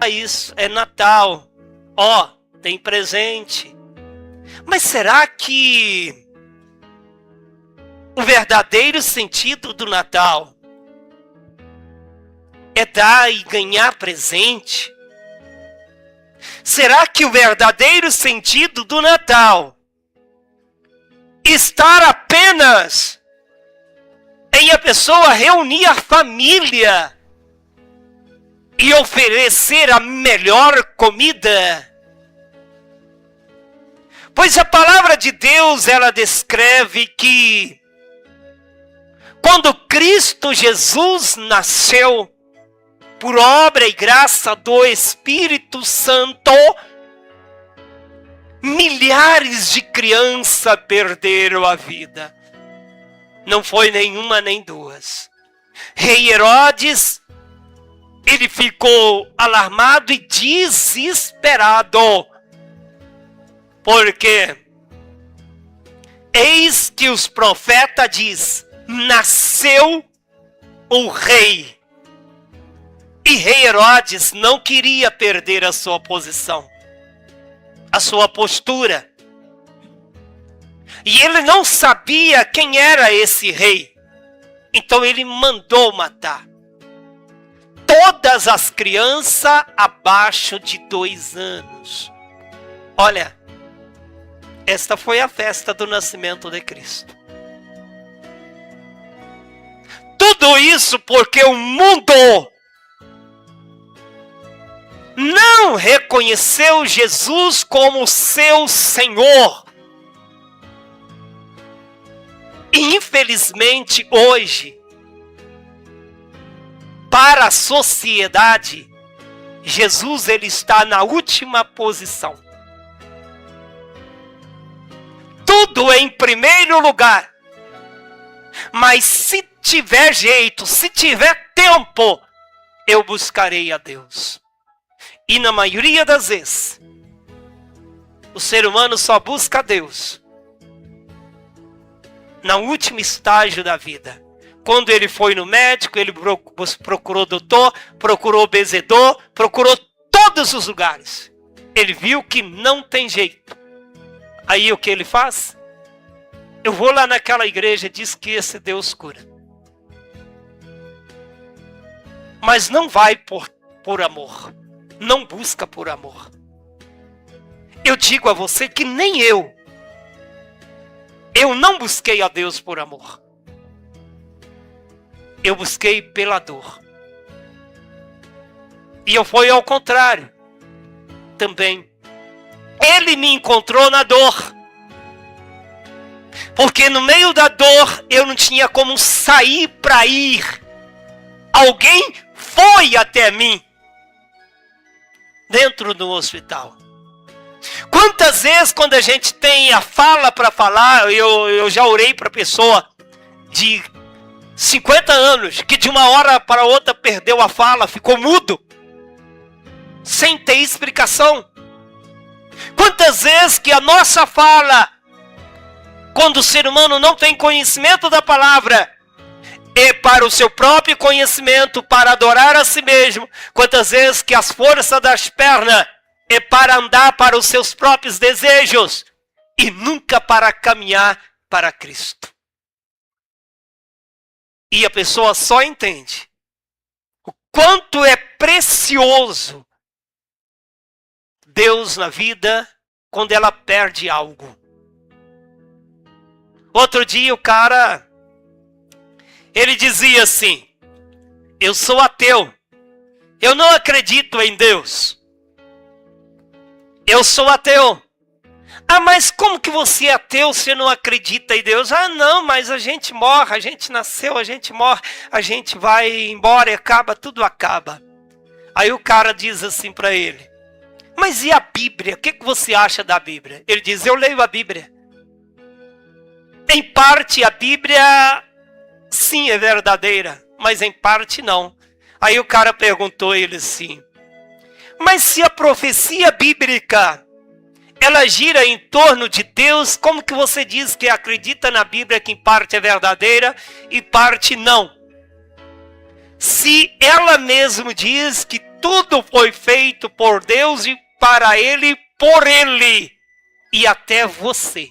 isso, é Natal. Ó, tem presente. Mas será que o verdadeiro sentido do Natal é dar e ganhar presente? Será que o verdadeiro sentido do Natal estar apenas em a pessoa reunir a família e oferecer a melhor comida? Pois a palavra de Deus, ela descreve que quando Cristo Jesus nasceu, por obra e graça do Espírito Santo, milhares de crianças perderam a vida. Não foi nenhuma nem duas. Rei Herodes, ele ficou alarmado e desesperado. Porque eis que os profetas diz, nasceu o rei. E rei Herodes não queria perder a sua posição, a sua postura. E ele não sabia quem era esse rei. Então ele mandou matar todas as crianças abaixo de 2 anos. Olha, esta foi a festa do nascimento de Cristo. Tudo isso porque o mundo não reconheceu Jesus como seu Senhor. E infelizmente hoje, para a sociedade, Jesus ele está na última posição. Tudo em primeiro lugar. Mas se tiver jeito, se tiver tempo, eu buscarei a Deus. E na maioria das vezes, o ser humano só busca a Deus no último estágio da vida. Quando ele foi no médico, ele procurou doutor, procurou benzedor, procurou todos os lugares. Ele viu que não tem jeito. Aí o que ele faz? Eu vou lá naquela igreja e diz que esse Deus cura. Mas não vai por amor. Não busca por amor. Eu digo a você que nem eu não busquei a Deus por amor. Eu busquei pela dor. E eu fui ao contrário também. Ele me encontrou na dor. Porque no meio da dor eu não tinha como sair para ir. Alguém foi até mim. Dentro do hospital. Quantas vezes quando a gente tem a fala para falar, eu já orei para pessoa de 50 anos, que de uma hora para outra perdeu a fala, ficou mudo, sem ter explicação. Quantas vezes que a nossa fala, quando o ser humano não tem conhecimento da palavra, é para o seu próprio conhecimento, para adorar a si mesmo. Quantas vezes que as forças das pernas é para andar para os seus próprios desejos e nunca para caminhar para Cristo. E a pessoa só entende o quanto é precioso Deus na vida quando ela perde algo. Outro dia o cara, ele dizia assim, eu sou ateu, eu não acredito em Deus. Eu sou ateu. Ah, mas como que você é ateu se não acredita em Deus? Ah, não, mas a gente morre, a gente nasceu, a gente morre, a gente vai embora e acaba, tudo acaba. Aí o cara diz assim para ele, mas e a Bíblia? O que você acha da Bíblia? Ele diz, eu leio a Bíblia. Em parte a Bíblia, sim, é verdadeira, mas em parte não. Aí o cara perguntou a ele assim, mas se a profecia bíblica, ela gira em torno de Deus, como que você diz que acredita na Bíblia que em parte é verdadeira e parte não? Se ela mesmo diz que tudo foi feito por Deus e para Ele, por Ele e até você.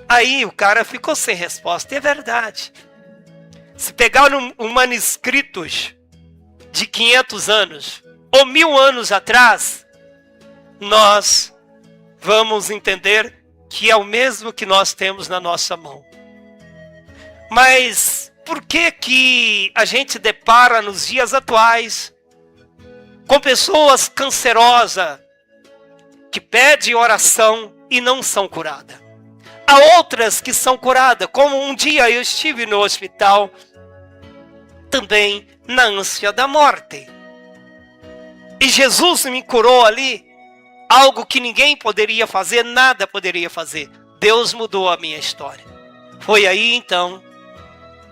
Aí o cara ficou sem resposta. É verdade. Se pegar um manuscritos de 500 anos ou 1000 anos atrás, nós vamos entender que é o mesmo que nós temos na nossa mão. Mas por que a gente depara nos dias atuais com pessoas cancerosas que pedem oração e não são curadas? Há outras que são curadas, como um dia eu estive no hospital, também na ânsia da morte. E Jesus me curou ali, algo que ninguém poderia fazer, nada poderia fazer. Deus mudou a minha história. Foi aí então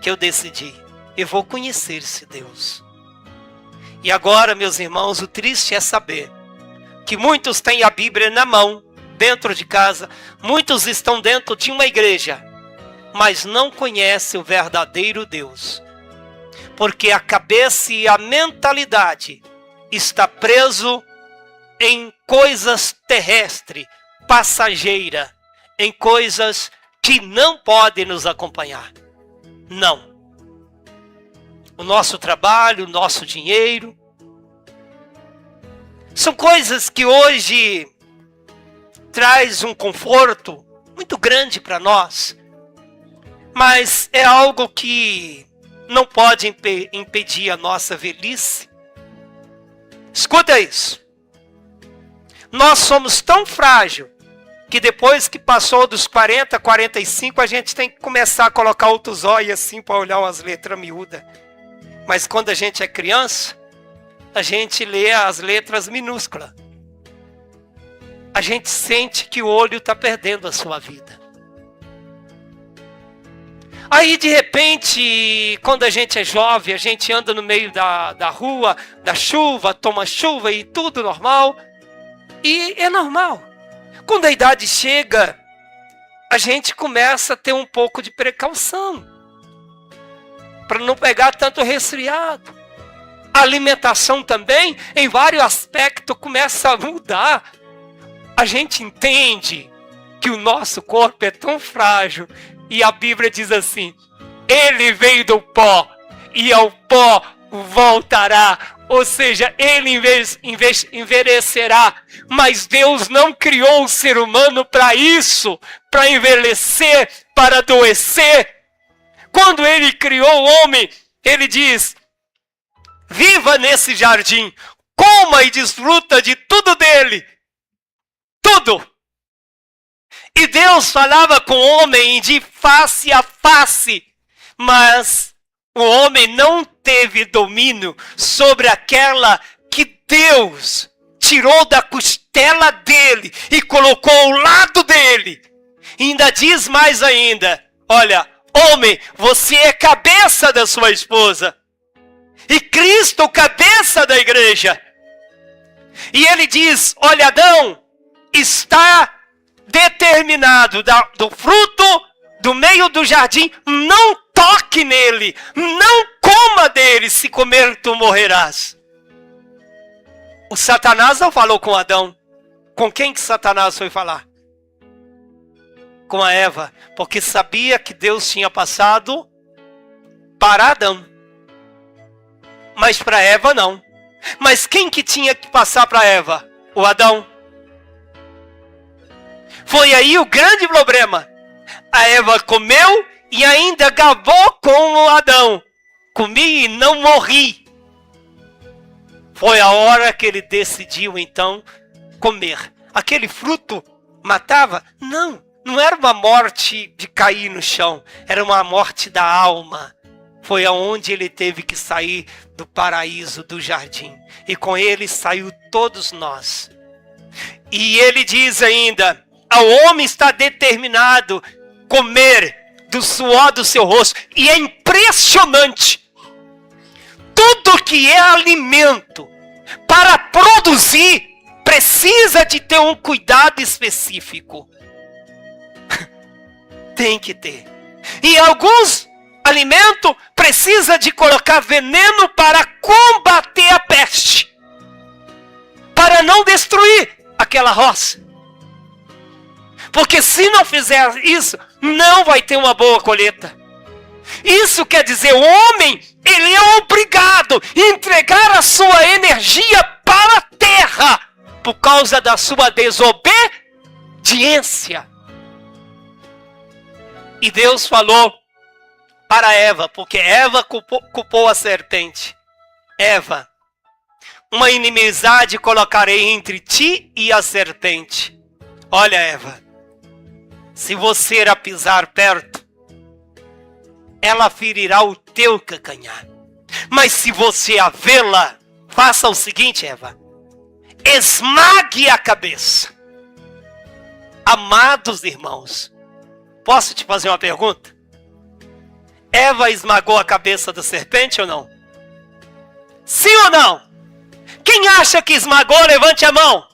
que eu decidi, eu vou conhecer esse Deus. E agora, meus irmãos, o triste é saber que muitos têm a Bíblia na mão, dentro de casa, muitos estão dentro de uma igreja, mas não conhecem o verdadeiro Deus. Porque a cabeça e a mentalidade está preso em coisas terrestres, passageiras, em coisas que não podem nos acompanhar. Não. O nosso trabalho, o nosso dinheiro, são coisas que hoje traz um conforto muito grande para nós, mas é algo que não pode impedir a nossa velhice. Escuta isso. Nós somos tão frágeis que depois que passou dos 40, 45, a gente tem que começar a colocar outros olhos assim para olhar umas letras miúdas. Mas quando a gente é criança, a gente lê as letras minúsculas. A gente sente que o olho está perdendo a sua vida. Aí de repente, quando a gente é jovem, a gente anda no meio da rua, da chuva, toma chuva e tudo normal. E é normal. Quando a idade chega, a gente começa a ter um pouco de precaução, para não pegar tanto resfriado. A alimentação também, em vários aspectos, começa a mudar. A gente entende que o nosso corpo é tão frágil, e a Bíblia diz assim, ele veio do pó, e ao pó voltará. Ou seja, ele envelhecerá, mas Deus não criou o ser humano para isso, para envelhecer, para adoecer. Quando ele criou o homem, ele diz, viva nesse jardim, coma e desfruta de tudo dele, tudo. E Deus falava com o homem de face a face, mas o homem não teve domínio sobre aquela que Deus tirou da costela dele e colocou ao lado dele. E ainda diz mais ainda, olha, homem, você é cabeça da sua esposa. E Cristo, cabeça da igreja. E ele diz, olha, Adão, está determinado do fruto do meio do jardim, não toque nele, não coma dele, se comer tu morrerás. O Satanás não falou com Adão. Com quem que Satanás foi falar? Com a Eva, porque sabia que Deus tinha passado para Adão. Mas para Eva não. Mas quem que tinha que passar para Eva? O Adão. Foi aí o grande problema. A Eva comeu e ainda gabou com o Adão. Comi e não morri. Foi a hora que ele decidiu então comer. Aquele fruto matava? Não, não era uma morte de cair no chão. Era uma morte da alma. Foi aonde ele teve que sair do paraíso, do jardim. E com ele saiu todos nós. E ele diz ainda, ao homem está determinado comer do suor do seu rosto. E é impressionante. Tudo que é alimento, para produzir, precisa de ter um cuidado específico. Tem que ter. E alguns alimento, precisa de colocar veneno para combater a peste, para não destruir aquela roça. Porque se não fizer isso, não vai ter uma boa colheita. Isso quer dizer, o homem, ele é obrigado a entregar a sua energia para a terra, por causa da sua desobediência. E Deus falou para Eva, porque Eva culpou a serpente. Eva, uma inimizade colocarei entre ti e a serpente. Olha, Eva, se você a pisar perto, ela ferirá o teu calcanhar. Mas se você a vê-la, faça o seguinte, Eva, esmague a cabeça. Amados irmãos, posso te fazer uma pergunta? Eva esmagou a cabeça da serpente ou não? Sim ou não? Quem acha que esmagou, levante a mão.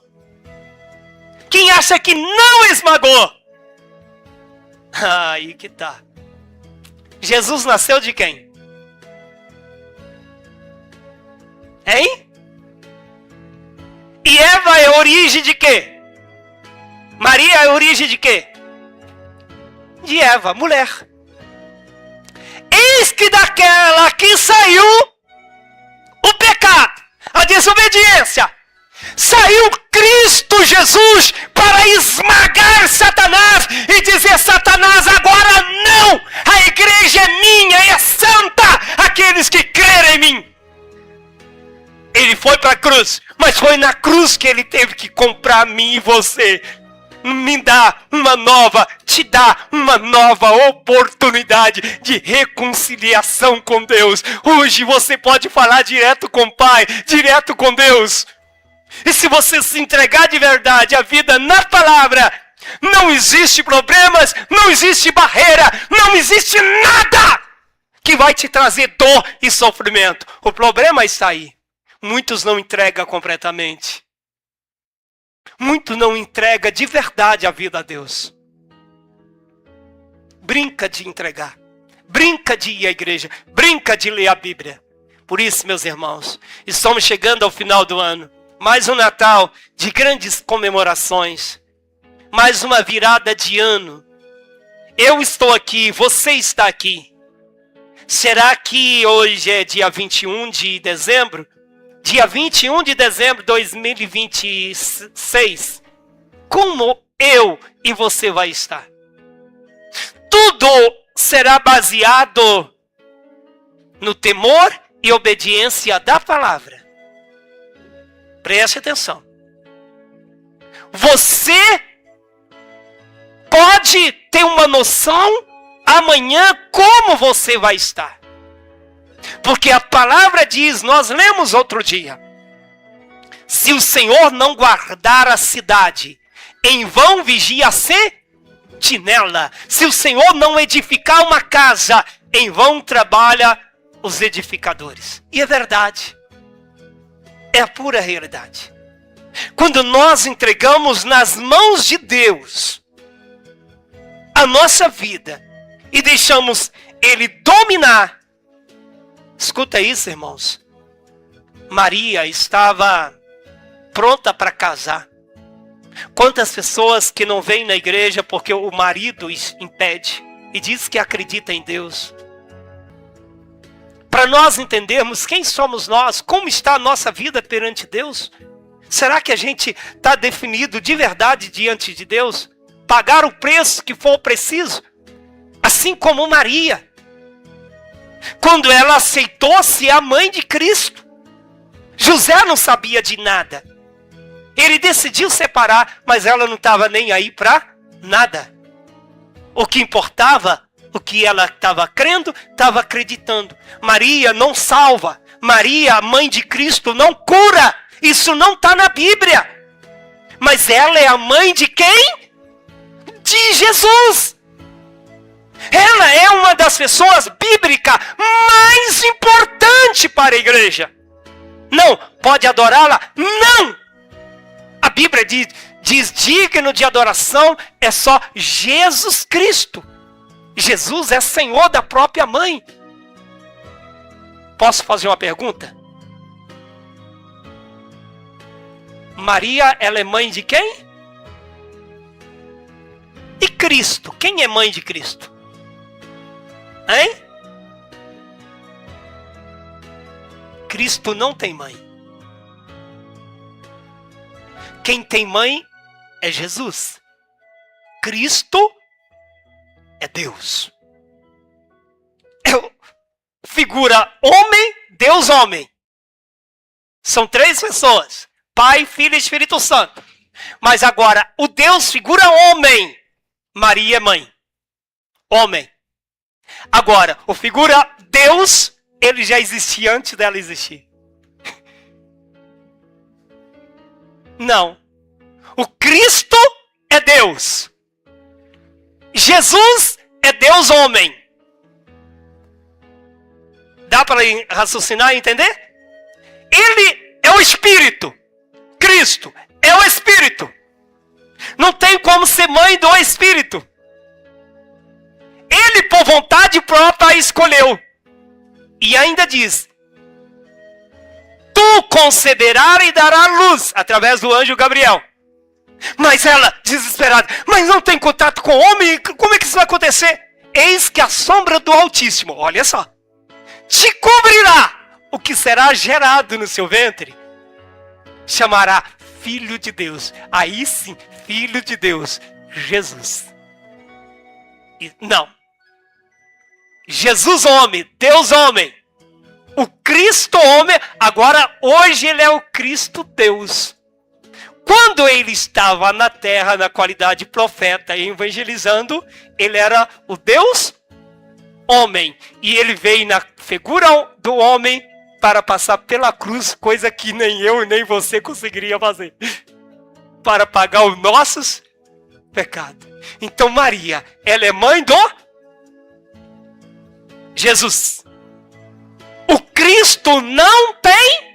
Quem acha que não esmagou? Aí que tá. Jesus nasceu de quem? Hein? E Eva é origem de quê? Maria é origem de quê? De Eva, mulher. Eis que daquela que saiu o pecado, a desobediência, saiu Cristo Jesus para esmagar Satanás e dizer, Satanás, agora não, a igreja é minha, é santa, aqueles que crerem em mim. Ele foi para a cruz, mas foi na cruz que ele teve que comprar mim e você. Te dá uma nova oportunidade de reconciliação com Deus. Hoje você pode falar direto com o Pai, direto com Deus. E se você se entregar de verdade à vida na palavra, não existe problemas, não existe barreira, não existe nada que vai te trazer dor e sofrimento. O problema está aí. Muitos não entregam completamente. Muitos não entregam de verdade a vida a Deus. Brinca de entregar. Brinca de ir à igreja. Brinca de ler a Bíblia. Por isso, meus irmãos, estamos chegando ao final do ano. Mais um Natal de grandes comemorações. Mais uma virada de ano. Eu estou aqui, você está aqui. Será que hoje é dia 21 de dezembro? Dia 21 de dezembro de 2026. Como eu e você vai estar? Tudo será baseado no temor e obediência da palavra. Preste atenção. Você pode ter uma noção amanhã como você vai estar. Porque a palavra diz, nós lemos outro dia, se o Senhor não guardar a cidade, em vão vigia a sentinela. Se o Senhor não edificar uma casa, em vão trabalha os edificadores. E é verdade. É a pura realidade. Quando nós entregamos nas mãos de Deus a nossa vida e deixamos Ele dominar. Escuta isso, irmãos. Maria estava pronta para casar. Quantas pessoas que não vêm na igreja porque o marido impede e diz que acredita em Deus. Para nós entendermos quem somos nós, como está a nossa vida perante Deus, será que a gente está definido de verdade diante de Deus? Pagar o preço que for preciso? Assim como Maria, quando ela aceitou ser a mãe de Cristo. José não sabia de nada. Ele decidiu separar, mas ela não estava nem aí para nada. O que importava, o que ela estava crendo, estava acreditando. Maria não salva. Maria, a mãe de Cristo, não cura. Isso não está na Bíblia. Mas ela é a mãe de quem? De Jesus. Ela é uma das pessoas bíblicas mais importantes para a igreja. Não, pode adorá-la? Não! A Bíblia diz digno de adoração é só Jesus Cristo. Jesus é Senhor da própria mãe. Posso fazer uma pergunta? Maria, ela é mãe de quem? E Cristo? Quem é mãe de Cristo? Hein? Cristo não tem mãe. Quem tem mãe é Jesus. Cristo é Deus. Figura homem, Deus homem. São 3 pessoas. Pai, Filho e Espírito Santo. Mas agora, o Deus figura homem. Maria é mãe. Homem. Agora, o figura Deus, ele já existia antes dela existir. Não. O Cristo é Deus. Jesus é Deus homem. Dá para raciocinar e entender? Ele é o Espírito. Cristo é o Espírito. Não tem como ser mãe do Espírito. Ele, por vontade própria, escolheu. E ainda diz: tu conceberás e darás luz, através do anjo Gabriel. Mas ela, desesperada, mas não tem contato com o homem, como é que isso vai acontecer? Eis que a sombra do Altíssimo, olha só, te cobrirá. O que será gerado no seu ventre chamará Filho de Deus. Aí sim, Filho de Deus, Jesus. Não. Jesus homem, Deus homem. O Cristo homem, agora hoje ele é o Cristo Deus. Quando ele estava na terra, na qualidade de profeta e evangelizando, ele era o Deus homem. E ele veio na figura do homem para passar pela cruz, coisa que nem eu nem você conseguiria fazer. Para pagar os nossos pecados. Então Maria, ela é mãe do Jesus. O Cristo não tem,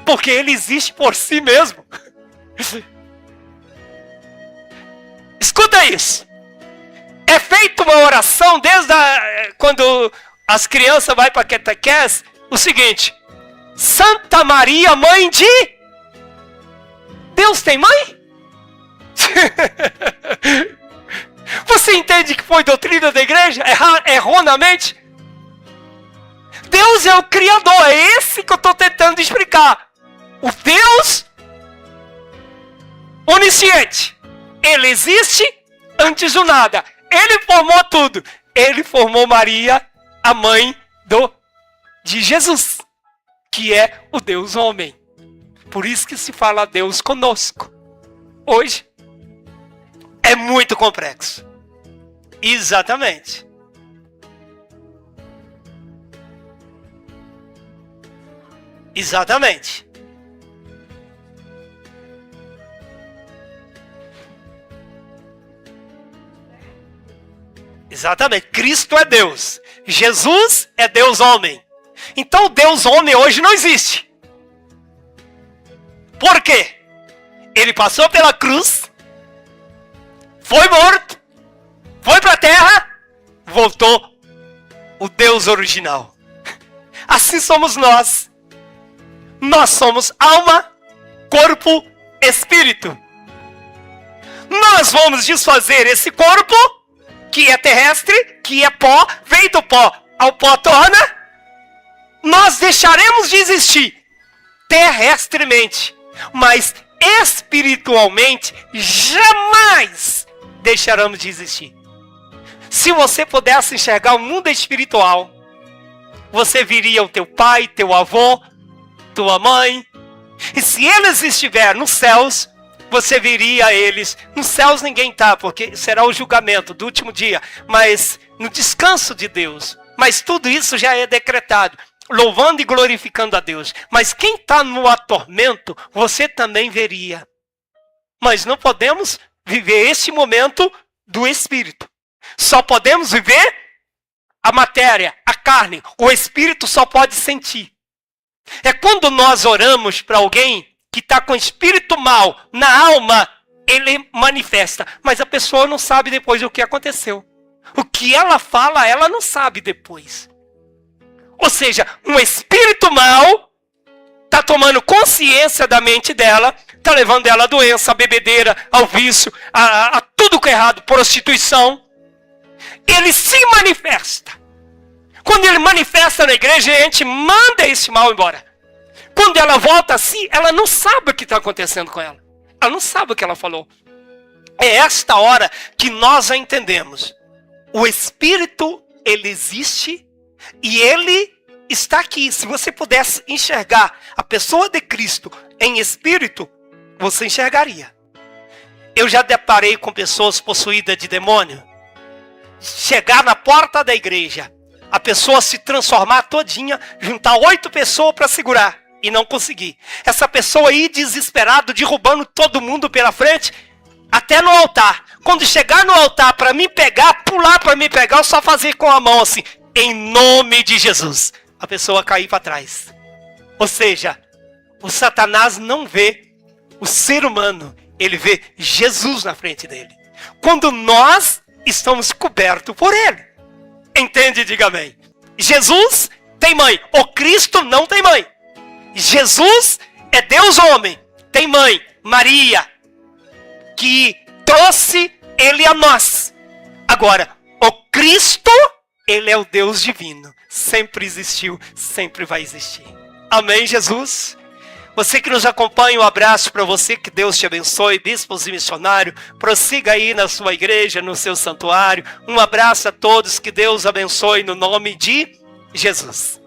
porque ele existe por si mesmo. Escuta isso. É feita uma oração desde quando as crianças vão para a catequese, o seguinte: Santa Maria, mãe de Deus, tem mãe? Você entende que foi doutrina da igreja? Erroneamente? Deus é o Criador, é esse que eu estou tentando explicar. O Deus onisciente. Ele existe antes do nada. Ele formou tudo. Ele formou Maria, a mãe de Jesus, que é o Deus homem. Por isso que se fala Deus conosco. Hoje é muito complexo. Exatamente. Exatamente. Exatamente. Cristo é Deus. Jesus é Deus homem. Então o Deus homem hoje não existe. Por quê? Ele passou pela cruz, foi morto, foi para a terra, voltou o Deus original. Assim somos nós. Nós somos alma, corpo, espírito. Nós vamos desfazer esse corpo, que é terrestre, que é pó, vem do pó, ao pó torna. Nós deixaremos de existir terrestremente, mas espiritualmente jamais deixaremos de existir. Se você pudesse enxergar o mundo espiritual, você viria o teu pai, teu avô, tua mãe, e se eles estiverem nos céus, você viria eles. Nos céus ninguém está, porque será o julgamento do último dia, mas no descanso de Deus. Mas tudo isso já é decretado, louvando e glorificando a Deus. Mas quem está no atormento, você também veria. Mas não podemos viver esse momento do Espírito. Só podemos viver a matéria, a carne. O Espírito só pode sentir. É quando nós oramos para alguém que está com espírito mal na alma, ele manifesta. Mas a pessoa não sabe depois o que aconteceu. O que ela fala, ela não sabe depois. Ou seja, um espírito mau está tomando consciência da mente dela, está levando ela à doença, à bebedeira, ao vício, a tudo que é errado, prostituição. Ele se manifesta. Quando ele manifesta na igreja, a gente manda esse mal embora. Quando ela volta assim, ela não sabe o que está acontecendo com ela. Ela não sabe o que ela falou. É esta hora que nós já entendemos. O Espírito, ele existe e ele está aqui. Se você pudesse enxergar a pessoa de Cristo em espírito, você enxergaria. Eu já deparei com pessoas possuídas de demônio. Chegar na porta da igreja, a pessoa se transformar todinha, juntar 8 pessoas para segurar e não conseguir. Essa pessoa aí desesperado, derrubando todo mundo pela frente, até no altar. Quando chegar no altar para me pegar, pular para me pegar, eu só fazer com a mão assim, em nome de Jesus. A pessoa cair para trás. Ou seja, o Satanás não vê o ser humano, ele vê Jesus na frente dele. Quando nós estamos cobertos por ele. Entende? Diga amém. Jesus tem mãe. O Cristo não tem mãe. Jesus é Deus homem. Tem mãe, Maria, que trouxe ele a nós. Agora, o Cristo, ele é o Deus divino. Sempre existiu, sempre vai existir. Amém, Jesus? Você que nos acompanha, um abraço para você, que Deus te abençoe, bispos e missionários, prossiga aí na sua igreja, no seu santuário. Um abraço a todos, que Deus abençoe no nome de Jesus.